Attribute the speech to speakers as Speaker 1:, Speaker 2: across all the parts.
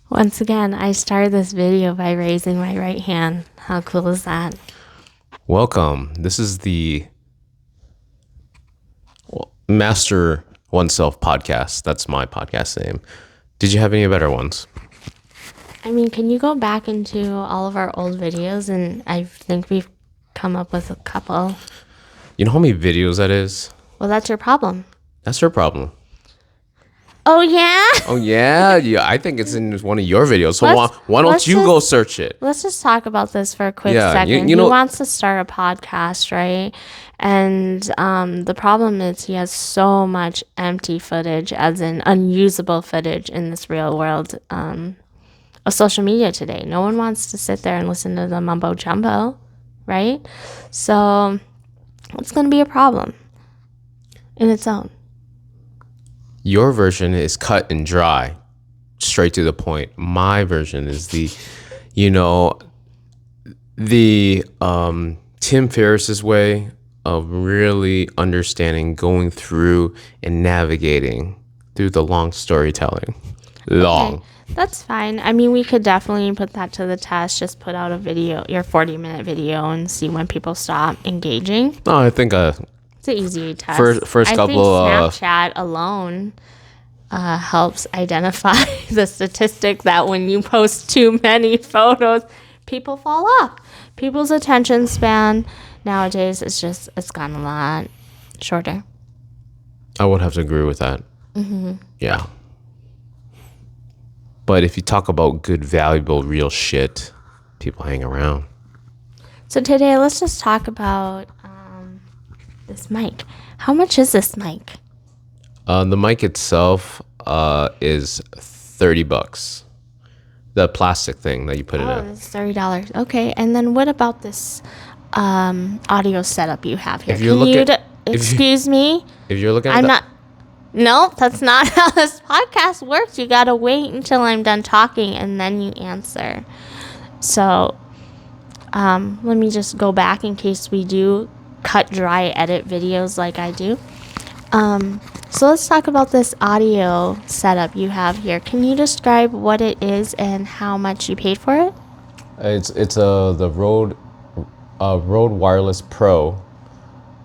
Speaker 1: Once again, I started this video by raising my right hand. How cool is that?
Speaker 2: Welcome. This is the Master Oneself podcast. That's my podcast name. Did you have any better ones?
Speaker 1: I mean, can you go back into all of our old videos? And I think we've come up with a couple.
Speaker 2: You know how many videos that is?
Speaker 1: Well, that's your problem.
Speaker 2: That's your problem.
Speaker 1: Oh, yeah?
Speaker 2: Oh, yeah? I think it's in one of your videos. So why don't
Speaker 1: let's
Speaker 2: you go search it?
Speaker 1: Let's just talk about this for a quick
Speaker 2: Yeah,
Speaker 1: second.
Speaker 2: you know-
Speaker 1: He wants to start a podcast, right? And the problem is he has so much empty footage, as in unusable footage in this real world of social media today. No one wants to sit there and listen to the mumbo jumbo, right? So it's going to be a problem in its own.
Speaker 2: Your version is cut and dry, straight to the point. My version is the Tim Ferriss's way of really understanding, going through and navigating through the long storytelling.
Speaker 1: Okay, that's fine. I mean, we could definitely put that to the test. Just put out a video, your 40-minute video, and see when people stop engaging.
Speaker 2: No, I think
Speaker 1: It's an easy test.
Speaker 2: First couple,
Speaker 1: I think Snapchat alone helps identify the statistic that when you post too many photos, people fall off. People's attention span nowadays it's gotten a lot shorter.
Speaker 2: I would have to agree with that. Mm-hmm. Yeah. But if you talk about good, valuable, real shit, people hang around.
Speaker 1: So today, let's just talk about this mic. How much is this mic?
Speaker 2: The mic itself is $30. The plastic thing that you put in
Speaker 1: Oh,
Speaker 2: it.
Speaker 1: it's $30. Okay, and then what about this audio setup you have here?
Speaker 2: If you're looking-
Speaker 1: excuse me?
Speaker 2: If you're looking at
Speaker 1: I'm not. No, that's not how this podcast works. You gotta wait until I'm done talking and then you answer. So, let me just go back in case we do cut, dry, edit videos like I do. So let's talk about this audio setup you have here. Can you describe what it is and how much you paid for it?
Speaker 2: It's the Rode Wireless Pro.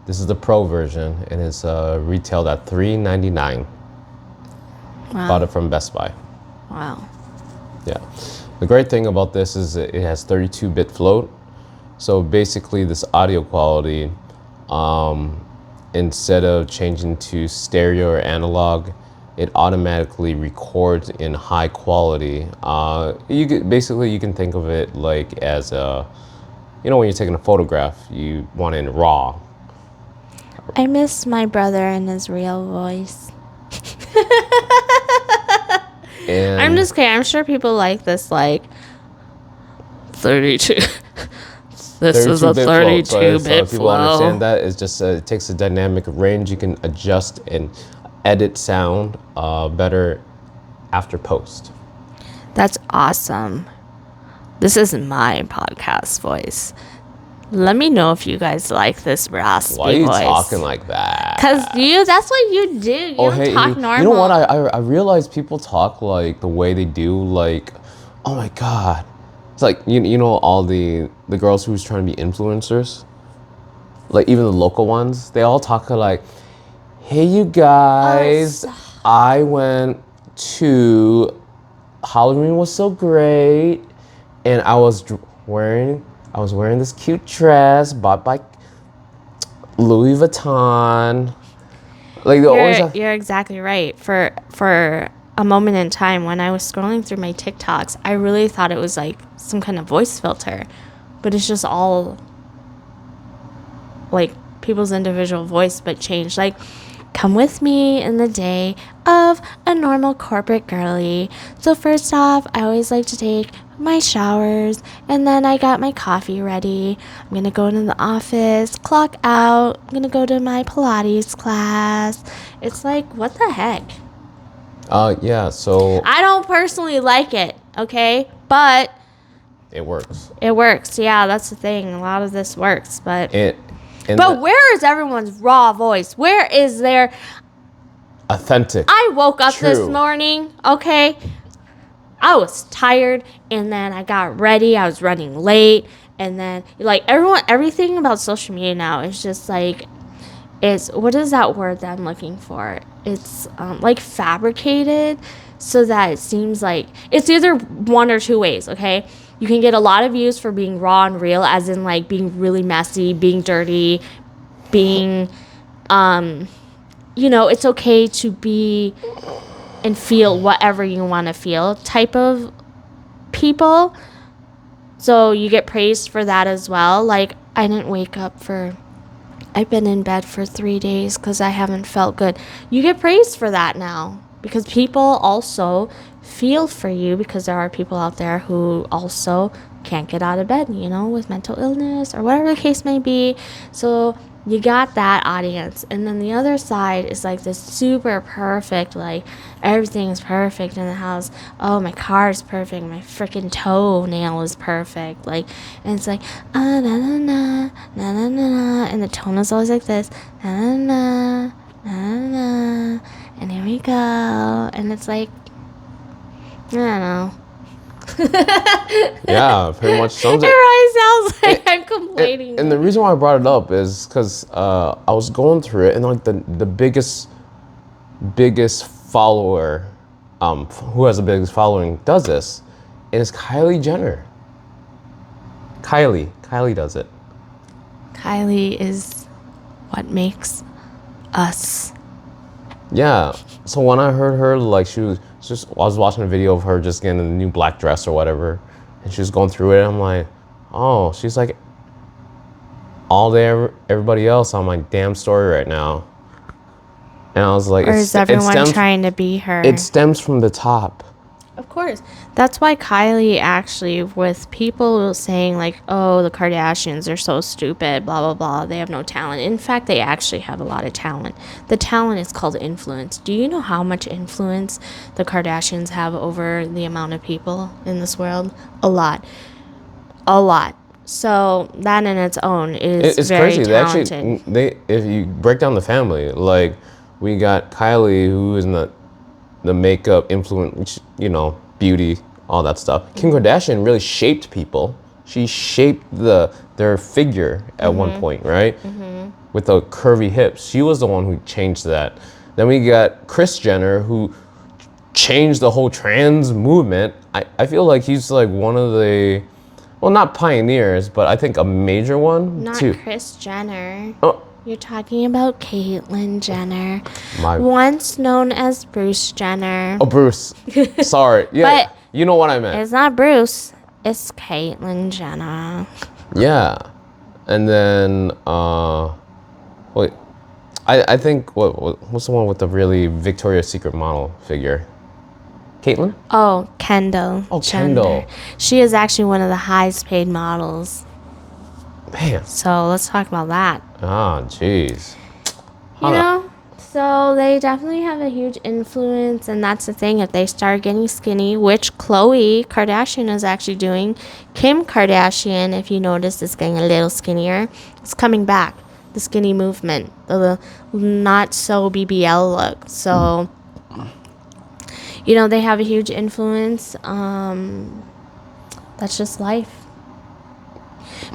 Speaker 2: This is the Pro version, and it's retailed at $399.
Speaker 1: Wow.
Speaker 2: Bought it from Best Buy.
Speaker 1: Wow.
Speaker 2: Yeah. The great thing about this is it has 32-bit float. So basically, this audio quality, instead of changing to stereo or analog, it automatically records in high quality. You can think of it like as when you're taking a photograph, you want it in RAW.
Speaker 1: I miss my brother and his real voice.
Speaker 2: And
Speaker 1: I'm just kidding. I'm sure people like this, like 32. This is a
Speaker 2: 32-bit float.
Speaker 1: 32-bit
Speaker 2: So people understand that. It's just it takes a dynamic range. You can adjust and edit sound better after post.
Speaker 1: That's awesome. This is my podcast voice. Let me know if you guys like this raspy
Speaker 2: Why are you
Speaker 1: voice.
Speaker 2: talking like that?
Speaker 1: Because that's what you do. You don't talk normal.
Speaker 2: You know what? I realize people talk like the way they do. Like, oh my god, it's like you know all the girls who's trying to be influencers. Like even the local ones, they all talk like, "Hey, you guys, I went to Halloween was so great, and I was wearing this cute dress bought by Louis Vuitton." Like they always have,
Speaker 1: You're exactly right. For a moment in time when I was scrolling through my TikToks, I really thought it was like some kind of voice filter, but it's just all like people's individual voice but changed. Like, come with me in the day of a normal corporate girly. So first off, I always like to take my showers, and then I got my coffee ready. I'm gonna go into the office, clock out. I'm gonna go to my Pilates class. It's like, what the heck?
Speaker 2: yeah. So
Speaker 1: I don't personally like it, okay? But
Speaker 2: it works.
Speaker 1: it works. Yeah, that's the thing. A lot of this works, but
Speaker 2: But
Speaker 1: where is everyone's raw voice? Where is their
Speaker 2: authentic?
Speaker 1: I woke up this
Speaker 2: True.
Speaker 1: morning, okay? I was tired, and then I got ready. I was running late, and then like everything about social media now is just like, it's, what is that word that I'm looking for? It's like fabricated, so that it seems like it's either one or two ways. Okay, you can get a lot of views for being raw and real, as in like being really messy, being dirty, being it's okay to be and feel whatever you want to feel type of people. So you get praised for that as well. Like, I've been in bed for 3 days because I haven't felt good. You get praised for that now, because people also feel for you, because there are people out there who also can't get out of bed, with mental illness or whatever the case may be. So you got that audience. And then the other side is like this super perfect, like everything is perfect in the house. Oh, my car is perfect. My freaking toenail is perfect. Like, and it's like, na na na, na na na. And the tone is always like this, na na na, na na. And here we go. And it's like, I don't know.
Speaker 2: Yeah, pretty much sums
Speaker 1: It
Speaker 2: it.
Speaker 1: really sounds like I'm complaining.
Speaker 2: And the reason why I brought it up is because I was going through it, and like the biggest follower, who has the biggest following, does this, and it's Kylie Jenner. Kylie does it.
Speaker 1: Kylie is what makes us.
Speaker 2: Yeah. So when I heard her, like I was watching a video of her just getting a new black dress or whatever, and she was going through it. I'm like, oh, she's like all day everybody else on my damn story right now. And I was like,
Speaker 1: Or is everyone trying to be her?
Speaker 2: It stems from the top.
Speaker 1: Of course. That's why Kylie actually, with people saying like, oh, the Kardashians are so stupid, blah, blah, blah, they have no talent. In fact, they actually have a lot of talent. The talent is called influence. Do you know how much influence the Kardashians have over the amount of people in this world? A lot. A lot. So that in its own is
Speaker 2: It's
Speaker 1: very
Speaker 2: crazy.
Speaker 1: talented.
Speaker 2: They if you break down the family, like we got Kylie, who is in the makeup influence, beauty, all that stuff. Kim Kardashian really shaped people. She shaped their figure at one point, right? With the curvy hips. She was the one who changed that. Then we got Kris Jenner, who changed the whole trans movement. I feel like he's like one of the, well, not pioneers, but I think a major one
Speaker 1: Not
Speaker 2: too.
Speaker 1: Kris Jenner.
Speaker 2: Oh,
Speaker 1: You're talking about Caitlyn Jenner,
Speaker 2: my.
Speaker 1: once known as Bruce Jenner.
Speaker 2: Oh, Bruce. Sorry. Yeah,
Speaker 1: But
Speaker 2: you know what I meant.
Speaker 1: it's not Bruce, it's Caitlyn Jenner.
Speaker 2: Yeah. And then, wait, I think, what's the one with the really Victoria's Secret model figure? Caitlyn?
Speaker 1: Oh, Kendall.
Speaker 2: Oh,
Speaker 1: Jenner.
Speaker 2: Kendall.
Speaker 1: She is actually one of the highest paid models.
Speaker 2: Man.
Speaker 1: So let's talk about that.
Speaker 2: Ah, jeez.
Speaker 1: You know? So they definitely have a huge influence, and that's the thing. If they start getting skinny, which Khloe Kardashian is actually doing, Kim Kardashian, if you notice, is getting a little skinnier. It's coming back. The skinny movement, the not so BBL look. So, they have a huge influence. That's just life.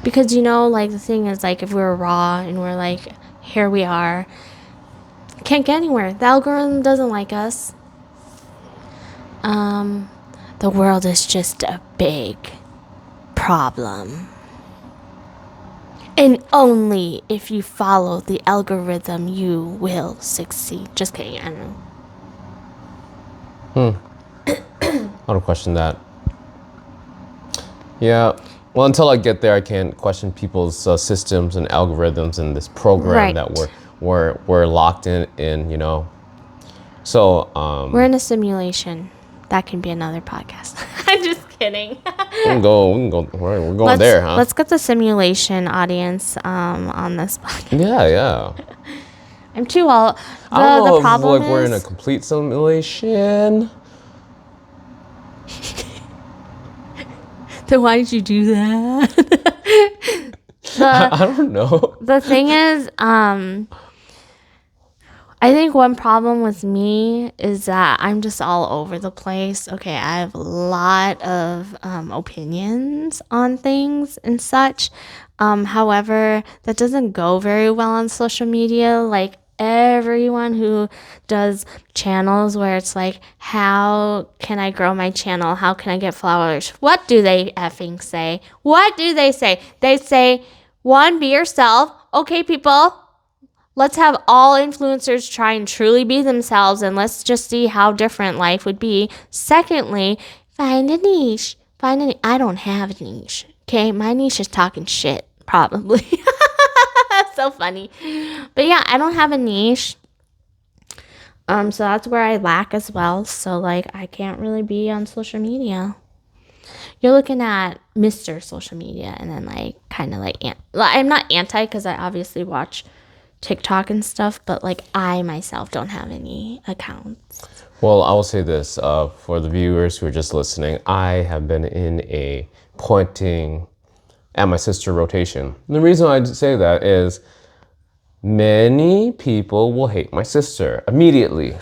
Speaker 1: Because, like, the thing is, like, if we're raw and we're like, here we are, can't get anywhere. The algorithm doesn't like us. The world is just a big problem. And only if you follow the algorithm, you will succeed. Just kidding, I don't know.
Speaker 2: I don't question that. Yeah. Well, until I get there, I can't question people's systems and algorithms and this program
Speaker 1: Right.
Speaker 2: that we're locked in. So
Speaker 1: We're in a simulation. That can be another podcast. I'm just kidding.
Speaker 2: we can go. We're going there, huh?
Speaker 1: Let's get the simulation audience on this podcast.
Speaker 2: Yeah.
Speaker 1: I'm too old.
Speaker 2: I don't know
Speaker 1: The
Speaker 2: if
Speaker 1: problem
Speaker 2: we're in a
Speaker 1: is,
Speaker 2: complete simulation.
Speaker 1: then why did you do that?
Speaker 2: I don't know.
Speaker 1: The thing is, I think one problem with me is that I'm just all over the place. Okay, I have a lot of opinions on things and such. However, that doesn't go very well on social media. Like everyone who does channels where it's like, how can I grow my channel? How can I get followers? What do they effing say? What do they say? They say, one, be yourself. Okay, people. Let's have all influencers try and truly be themselves and let's just see how different life would be. Secondly, find a niche. I don't have a niche. Okay, my niche is talking shit, probably. So funny. But yeah, I don't have a niche. So that's where I lack as well. So like I can't really be on social media. You're looking at Mr. Social Media and then like kind of like I'm not anti because I obviously watch TikTok and stuff, but like I myself don't have any accounts.
Speaker 2: Well, I will say this for the viewers who are just listening. I have been in a pointing at my sister rotation. And the reason I say that is many people will hate my sister immediately.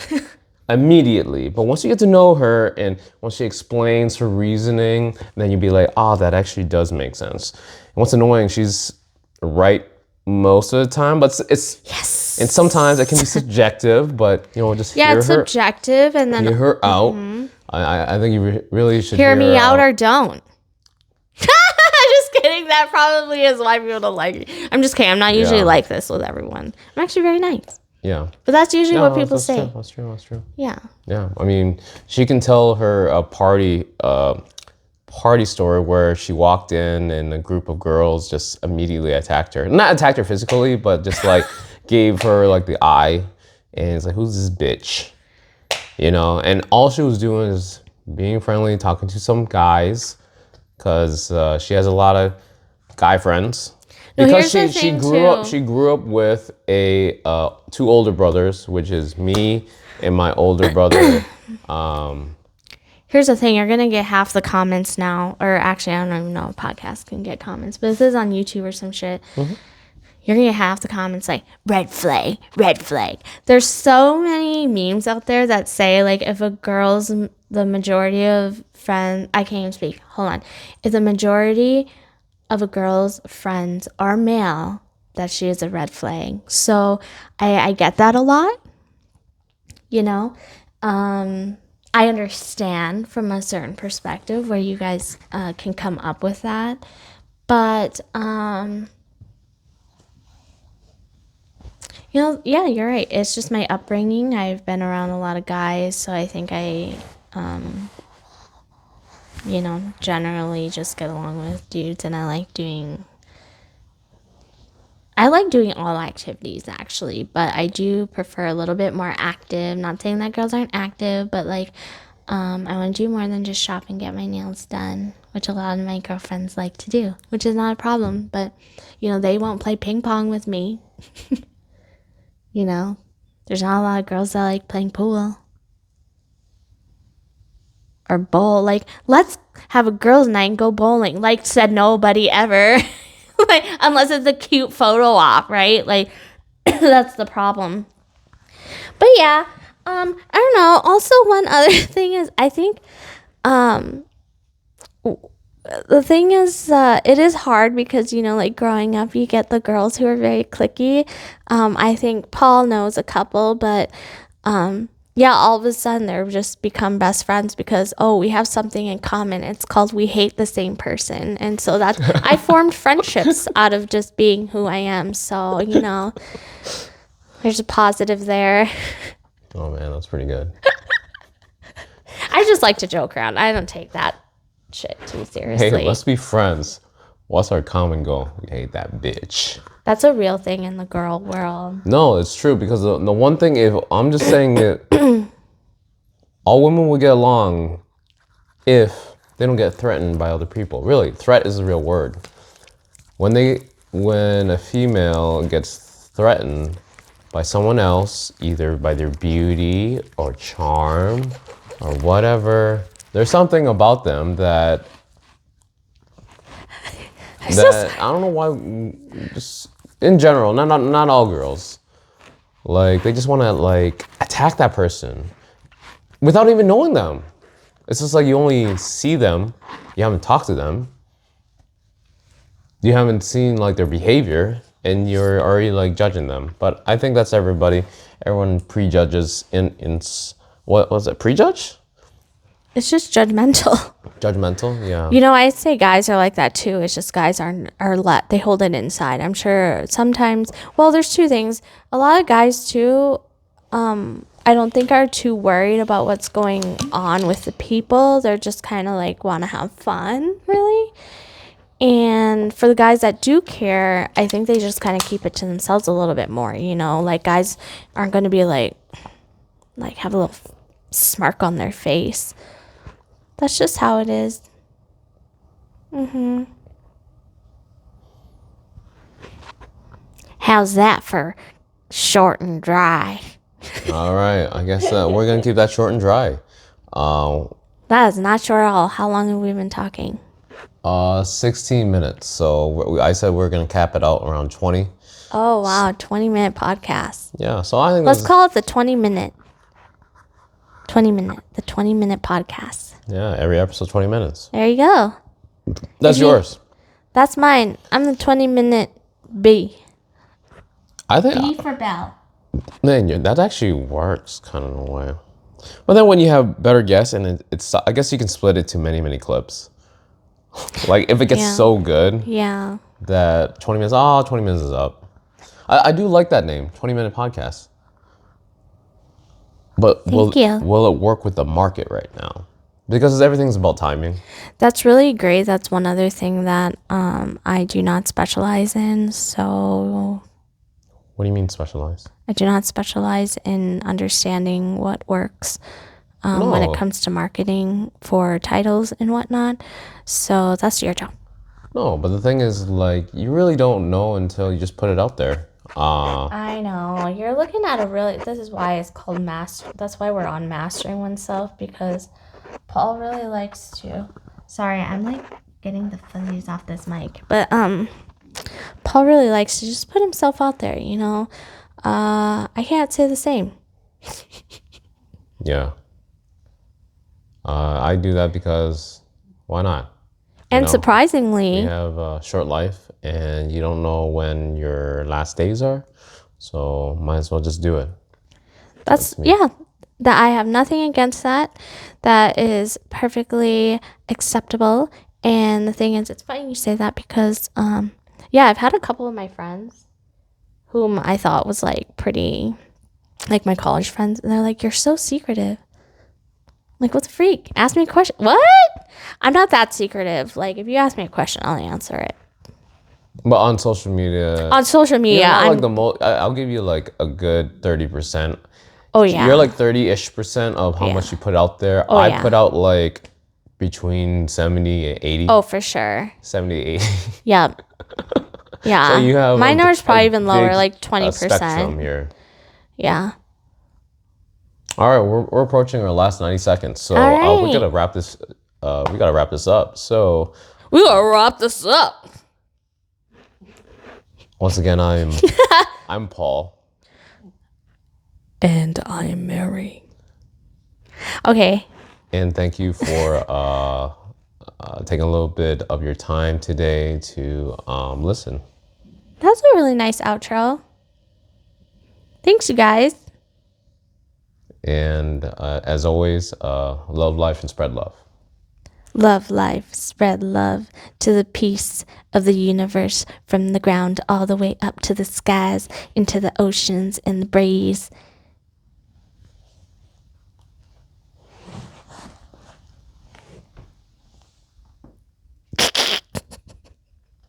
Speaker 2: Immediately. But once you get to know her and once she explains her reasoning, then you'll be like, oh, that actually does make sense. And what's annoying, she's right most of the time, but it's
Speaker 1: yes.
Speaker 2: And sometimes it can be subjective, but just
Speaker 1: yeah,
Speaker 2: hear
Speaker 1: it's
Speaker 2: her,
Speaker 1: subjective, and then
Speaker 2: hear her out. I think you really should
Speaker 1: hear me
Speaker 2: her
Speaker 1: out or don't. Just kidding. That probably is why people don't like it. I'm just kidding. I'm not usually like this with everyone. I'm actually very nice.
Speaker 2: Yeah.
Speaker 1: But that's usually what people say.
Speaker 2: That's true.
Speaker 1: Yeah.
Speaker 2: Yeah. I mean, she can tell her party story where she walked in and a group of girls just immediately attacked her. Not attacked her physically, but just like gave her like the eye. And it's like, who's this bitch? And all she was doing is being friendly, talking to some guys, because she has a lot of guy friends. Because she grew up with two older brothers, which is me and my older brother.
Speaker 1: Here's the thing, you're gonna get half the comments now, or actually I don't even know if podcasts can get comments, but if this is on YouTube or some shit, you're gonna get half the comments like red flag, red flag. There's so many memes out there that say like if a girl's the majority of friends, I can't even speak. Hold on. If the majority of a girl's friends are male, that she is a red flag. So I get that a lot. I understand from a certain perspective where you guys can come up with that. But, yeah, you're right. It's just my upbringing. I've been around a lot of guys, so I think I, generally just get along with dudes, and I like doing all activities actually, but I do prefer a little bit more active. Not saying that girls aren't active, but like I want to do more than just shop and get my nails done, which a lot of my girlfriends like to do, which is not a problem, but they won't play ping pong with me. There's not a lot of girls that like playing pool or bowl. Like, let's have a girls' night and go bowling. Like, said nobody ever. Like, unless it's a cute photo op, right? Like, that's the problem. But yeah, I don't know. Also, one other thing is, I think, the thing is, it is hard because, like growing up, you get the girls who are very cliquey. I think Paul knows a couple, but, yeah, all of a sudden they're just become best friends because, we have something in common. It's called we hate the same person. And so I formed friendships out of just being who I am. So, there's a positive there.
Speaker 2: Oh man, that's pretty good.
Speaker 1: I just like to joke around. I don't take that shit too seriously.
Speaker 2: Hey, let's be friends. What's our common goal? We hate that bitch.
Speaker 1: That's a real thing in the girl world.
Speaker 2: No, it's true because the one thing, if I'm just saying that all women will get along if they don't get threatened by other people. Really, threat is a real word. When a female gets threatened by someone else, either by their beauty or charm or whatever, there's something about them that I don't know why, just in general, not all girls. Like they just want to like attack that person without even knowing them. It's just like you only see them, you haven't talked to them, you haven't seen like their behavior, and you're already like judging them. But I think that's everybody. Everyone prejudges in what was it? Prejudge?
Speaker 1: It's just judgmental.
Speaker 2: Judgmental? Yeah.
Speaker 1: You know, I'd say guys are like that too. It's just guys they hold it inside. I'm sure sometimes, well, there's two things. A lot of guys too, I don't think are too worried about what's going on with the people. They're just kind of like want to have fun, really. And for the guys that do care, I think they just kind of keep it to themselves a little bit more, you know? Like guys aren't going to be like have a little smirk on their face. That's just how it is. How's that for short and dry?
Speaker 2: All right. I guess we're gonna keep that short and dry.
Speaker 1: That is not short at all. How long have we been talking?
Speaker 2: 16 minutes. So I said we're gonna cap it out around 20.
Speaker 1: Oh, wow. 20-minute podcast.
Speaker 2: Yeah. So I think
Speaker 1: Let's call it the 20-minute podcast.
Speaker 2: yeah. Every episode 20 minutes.
Speaker 1: There you go.
Speaker 2: That's yours.
Speaker 1: That's mine. I'm the 20-minute B.
Speaker 2: I think.
Speaker 1: B for Bell.
Speaker 2: Man, that actually works kind of in a way. But then when you have better guests and it's, I guess you can split it to many, many clips. Like if it gets so good
Speaker 1: Yeah.
Speaker 2: that 20 minutes, 20 minutes is up. I do like that name, 20-minute podcast. But
Speaker 1: Thank you.
Speaker 2: will it work with the market right now? Because everything's about timing.
Speaker 1: That's really great. That's one other thing that I do not specialize in. So
Speaker 2: What do you mean specialized?
Speaker 1: I do not specialize in understanding what works when it
Speaker 2: No.
Speaker 1: comes to marketing for titles and whatnot. So that's your job.
Speaker 2: No, but the thing is, like, you really don't know until you just put it out there.
Speaker 1: I know. You're looking at this is why it's called master. That's why we're on mastering oneself, because Paul really likes to. Sorry, I'm like getting the fuzzies off this mic. But Paul really likes to just put himself out there, you know. I can't say the same.
Speaker 2: Yeah. I do that because why not?
Speaker 1: And
Speaker 2: know,
Speaker 1: surprisingly,
Speaker 2: You have a short life and you don't know when your last days are. So might as well just do it.
Speaker 1: that's
Speaker 2: me.
Speaker 1: yeah, that I have nothing against that. That is perfectly acceptable. And the thing is, it's funny you say that because yeah, I've had a couple of my friends whom I thought was like pretty, like my college friends, and they're like, "You're so secretive." Like, what the freak? Ask me a question. What? I'm not that secretive. Like, if you ask me a question, I'll answer it.
Speaker 2: But on social media,
Speaker 1: On social
Speaker 2: you're
Speaker 1: media,
Speaker 2: not
Speaker 1: I'm.
Speaker 2: like the most. I'll give you like a good 30%.
Speaker 1: Oh yeah.
Speaker 2: You're like 30-ish% of how
Speaker 1: Yeah.
Speaker 2: much you put out there.
Speaker 1: Oh,
Speaker 2: I
Speaker 1: yeah.
Speaker 2: put out like between 70 and 80.
Speaker 1: Oh, for sure.
Speaker 2: 70, 80.
Speaker 1: Yep. Yeah.
Speaker 2: So you have
Speaker 1: my number's probably even lower,
Speaker 2: big,
Speaker 1: like
Speaker 2: spectrum
Speaker 1: 20%.
Speaker 2: here.
Speaker 1: Yeah.
Speaker 2: All right, we're approaching our last 90 seconds, so
Speaker 1: All
Speaker 2: we
Speaker 1: right.
Speaker 2: gotta wrap this. We gotta wrap this up. So
Speaker 1: We gotta wrap this up.
Speaker 2: once again, I'm Paul,
Speaker 1: And I'm Mary. Okay.
Speaker 2: and thank you for taking a little bit of your time today to listen.
Speaker 1: That's a really nice outro. Thanks, you guys.
Speaker 2: And as always, love life and spread love.
Speaker 1: Love life, spread love to the peace of the universe, from the ground all the way up to the skies, into the oceans and the breeze.